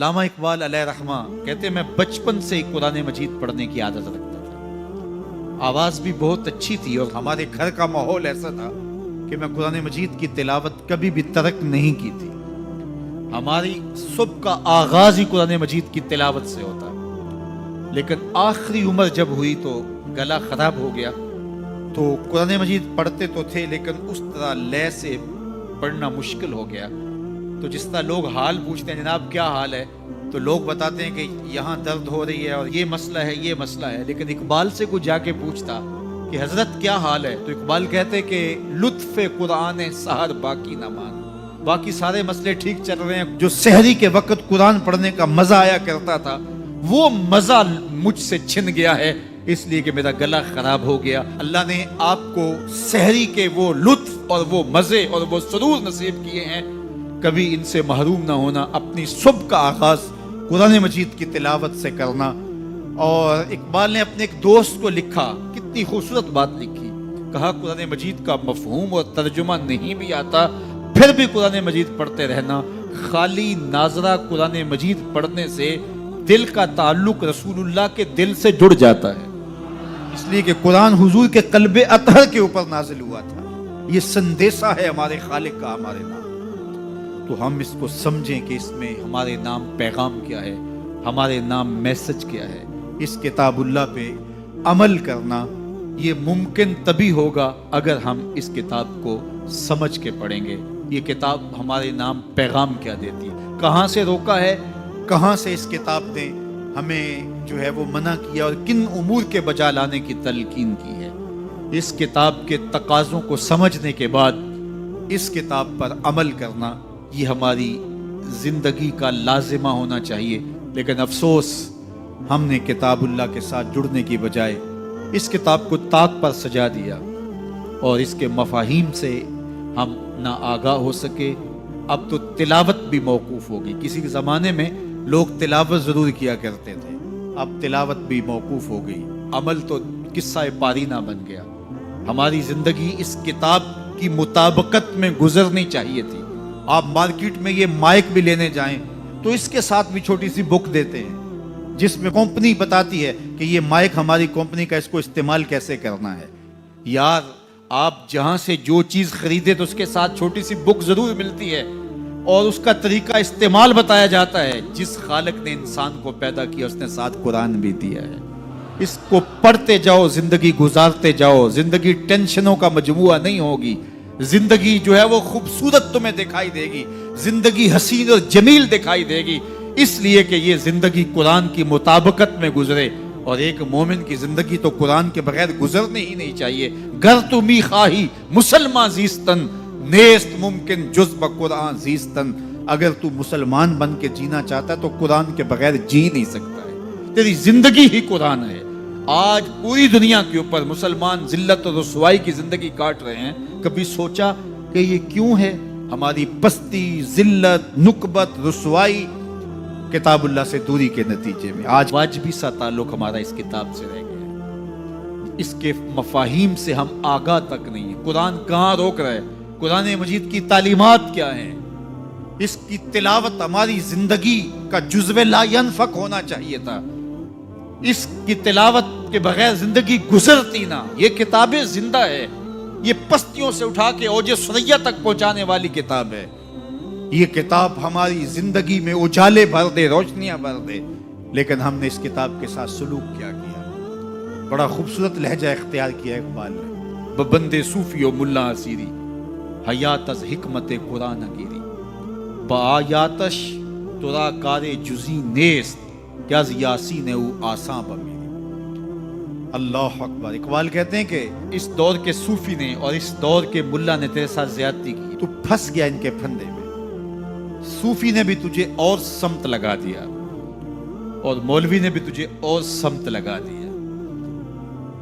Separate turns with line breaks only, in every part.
علامہ اقبال علیہ رحمہ کہتے ہیں میں بچپن سے ہی قرآن مجید پڑھنے کی عادت رکھتا تھا، آواز بھی بہت اچھی تھی اور ہمارے گھر کا ماحول ایسا تھا کہ میں قرآن مجید کی تلاوت کبھی بھی ترک نہیں کی تھی۔ ہماری صبح کا آغاز ہی قرآن مجید کی تلاوت سے ہوتا ہے، لیکن آخری عمر جب ہوئی تو گلا خراب ہو گیا، تو قرآن مجید پڑھتے تو تھے لیکن اس طرح لے سے پڑھنا مشکل ہو گیا۔ تو جس طرح لوگ حال پوچھتے ہیں جناب کیا حال ہے، تو لوگ بتاتے ہیں کہ یہاں درد ہو رہی ہے اور یہ مسئلہ ہے یہ مسئلہ ہے، لیکن اقبال سے کوئی جا کے پوچھتا کہ حضرت کیا حال ہے، تو اقبال کہتے کہ لطف قرآن سحر باقی نہ مان، باقی سارے مسئلے ٹھیک چل رہے ہیں، جو سحری کے وقت قرآن پڑھنے کا مزہ آیا کرتا تھا وہ مزہ مجھ سے چھن گیا ہے، اس لیے کہ میرا گلا خراب ہو گیا۔ اللہ نے آپ کو سحری کے وہ لطف اور وہ مزے اور وہ سرور نصیب کیے ہیں، کبھی ان سے محروم نہ ہونا، اپنی صبح کا آغاز قرآن مجید کی تلاوت سے کرنا۔ اور اقبال نے اپنے ایک دوست کو لکھا، کتنی خوبصورت بات لکھی، کہا قرآن مجید کا مفہوم اور ترجمہ نہیں بھی آتا پھر بھی قرآن مجید پڑھتے رہنا، خالی ناظرہ قرآن مجید پڑھنے سے دل کا تعلق رسول اللہ کے دل سے جڑ جاتا ہے، اس لیے کہ قرآن حضور کے قلب اطہر کے اوپر نازل ہوا تھا، یہ سندیسہ ہے ہمارے خالق کا ہمارے نام، تو ہم اس کو سمجھیں کہ اس میں ہمارے نام پیغام کیا ہے، ہمارے نام میسج کیا ہے۔ اس کتاب اللہ پہ عمل کرنا یہ ممکن تبھی ہوگا اگر ہم اس کتاب کو سمجھ کے پڑھیں گے۔ یہ کتاب ہمارے نام پیغام کیا دیتی ہے، کہاں سے روکا ہے، کہاں سے اس کتاب نے ہمیں جو ہے وہ منع کیا اور کن امور کے بجا لانے کی تلقین کی ہے۔ اس کتاب کے تقاضوں کو سمجھنے کے بعد اس کتاب پر عمل کرنا یہ ہماری زندگی کا لازمہ ہونا چاہیے، لیکن افسوس ہم نے کتاب اللہ کے ساتھ جڑنے کی بجائے اس کتاب کو طاق پر سجا دیا اور اس کے مفاہیم سے ہم نہ آگاہ ہو سکے۔ اب تو تلاوت بھی موقوف ہوگی، کسی زمانے میں لوگ تلاوت ضرور کیا کرتے تھے، اب تلاوت بھی موقوف ہو گئی، عمل تو قصہ پارینہ بن گیا۔ ہماری زندگی اس کتاب کی مطابقت میں گزرنی چاہیے تھی۔ آپ مارکیٹ میں یہ مائک بھی لینے جائیں تو اس کے ساتھ بھی چھوٹی سی بک دیتے ہیں جس میں کمپنی بتاتی ہے کہ یہ مائک ہماری کمپنی کا، اس کو استعمال کیسے کرنا ہے۔ یار آپ جہاں سے جو چیز خریدے تو اس کے ساتھ چھوٹی سی بک ضرور ملتی ہے اور اس کا طریقہ استعمال بتایا جاتا ہے۔ جس خالق نے انسان کو پیدا کیا اس نے ساتھ قرآن بھی دیا ہے، اس کو پڑھتے جاؤ، زندگی گزارتے جاؤ، زندگی ٹینشنوں کا مجموعہ نہیں ہوگی، زندگی جو ہے وہ خوبصورت تمہیں دکھائی دے گی، زندگی حسین اور جمیل دکھائی دے گی، اس لیے کہ یہ زندگی قرآن کی مطابقت میں گزرے۔ اور ایک مومن کی زندگی تو قرآن کے بغیر گزرنے ہی نہیں چاہیے۔ گر تو می خواہی مسلمان زیستن، نیست ممکن جز بقرآن زیستن، اگر تو مسلمان بن کے جینا چاہتا ہے تو قرآن کے بغیر جی نہیں سکتا ہے، تیری زندگی ہی قرآن ہے۔ آج پوری دنیا کے اوپر مسلمان ذلت اور رسوائی کی زندگی کاٹ رہے ہیں، کبھی سوچا کہ یہ کیوں ہے؟ ہماری پستی، ذلت، نکبت، رسوائی کتاب اللہ سے دوری کے نتیجے میں آج واجبی سا تعلق ہمارا اس کتاب سے رہ گیا، اس کے مفاہیم سے ہم آگاہ تک نہیں ہیں۔ قرآن کہاں روک رہا ہے، قرآن مجید کی تعلیمات کیا ہیں، اس کی تلاوت ہماری زندگی کا جزو لا ینفک ہونا چاہیے تھا، اس کی تلاوت کے بغیر زندگی گزرتی نہ۔ یہ کتابیں زندہ ہے، یہ پستیوں سے اٹھا کے اوج ثریا تک پہنچانے والی کتاب ہے۔ یہ کتاب ہماری زندگی میں اجالے بھر دے، روشنیاں بھر دے، لیکن ہم نے اس کتاب کے ساتھ سلوک کیا کیا؟ بڑا خوبصورت لہجہ اختیار کیا اقبال نے، ببندے صوفی و ملا اسیری حیات از حکمت قرآن گیری، بآیاتش ترا کار جزی نیست کہ از یاسین او آساں بمیری۔ اللہ اکبر۔ اقبال کہتے ہیں کہ اس دور کے صوفی نے اور اس دور کے ملا نے تیرے ساتھ زیادتی کی، تو پھنس گیا ان کے پھندے میں۔ صوفی نے بھی تجھے اور سمت لگا دیا اور مولوی نے بھی تجھے اور سمت لگا دیا۔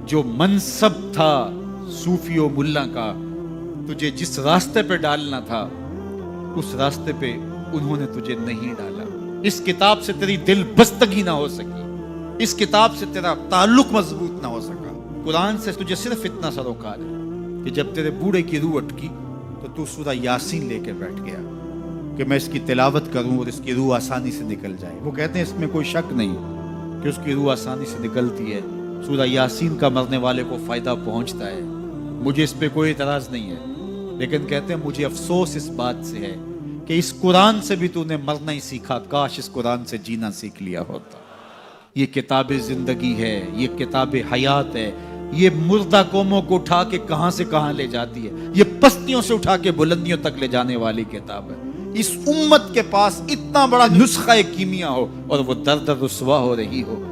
جو منصب تھا صوفی و ملا کا، تجھے جس راستے پہ ڈالنا تھا اس راستے پہ انہوں نے تجھے نہیں ڈالا۔ اس کتاب سے تیری دل بستگی نہ ہو سکی، اس کتاب سے تیرا تعلق مضبوط نہ ہو سکا۔ قرآن سے تجھے صرف اتنا سروکار ہے کہ جب تیرے بوڑھے کی روح اٹکی تو تو سورہ یاسین لے کے بیٹھ گیا کہ میں اس کی تلاوت کروں اور اس کی روح آسانی سے نکل جائے. وہ کہتے ہیں اس میں کوئی شک نہیں کہ اس کی روح آسانی سے نکلتی ہے. سورہ یاسین کا مرنے والے کو فائدہ پہنچتا ہے. مجھے اس پہ کوئی اعتراض نہیں ہے، لیکن کہتے ہیں مجھے افسوس اس بات سے ہے کہ اس قرآن سے بھی تو نے مرنا ہی سیکھا، کاش اس قرآن سے جینا سیکھ لیا ہوتا. یہ کتاب زندگی ہے، یہ کتاب حیات ہے. یہ مردہ قوموں کو اٹھا کے کہاں سے کہاں لے جاتی ہے، یہ پستیوں سے اٹھا کے بلندیوں تک لے جانے والی کتاب ہے. اس امت کے پاس اتنا بڑا نسخہ کیمیا ہو اور وہ در در رسوا ہو رہی ہو.